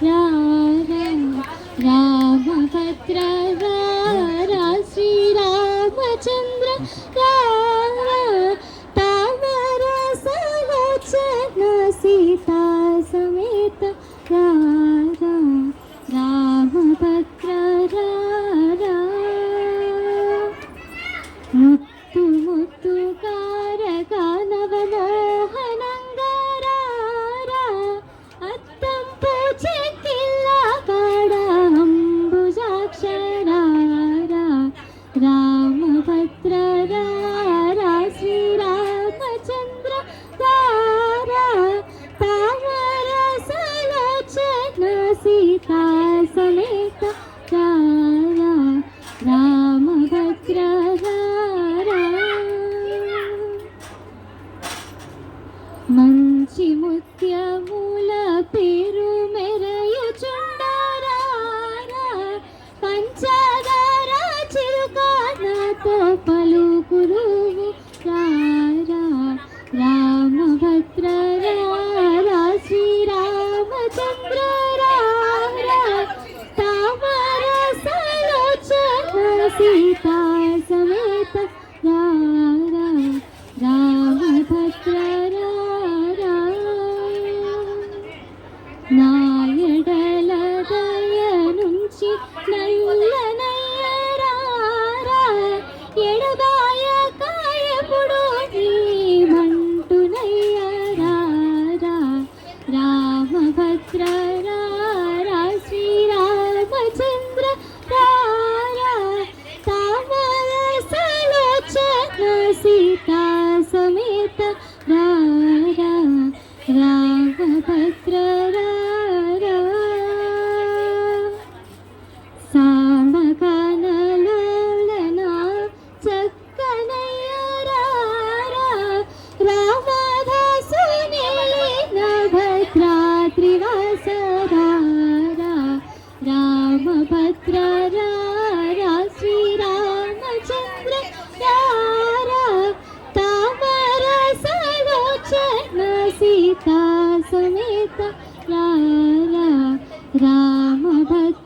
रा रामभद्र रा श्रीरामचन्द्र रा तामरसलोचन सीता समेत रा रामभद्र रा मुत्तु मुत्तु कारगानवमोहनंगरा अत्तं पूजेक्किल्ला काड अंबुजाक्षरा रामभद्र रा श्रीरामचन्द्र रा तामरसलोचन सीता समेत रा रामभद्र మంచి ముత్యముల పేరు మెరయుచుండరా పంచదార చిరుకానతో పలుకురువు రామభద్ర రా శ్రీరామచంద్ర రా తామరసలోచన సీతా సమేత రామభద్ర నాయడల దయ నుంచి నల్లనయ్యరా ఎడబాయ కాయపుడు నీమంటునయ్యరా రామభద్ర రా శ్రీరామచంద్ర రా తామరసలోచన సీతా సమేత రామభద్ర సామగానలోలన చక్కనయ్యరా రామదాసునేలిన భద్రాద్రివాసరా రామభద్ర రా శ్రీరామచంద్ర రా తామరసలోచన సీతా సమేత రామభద్ర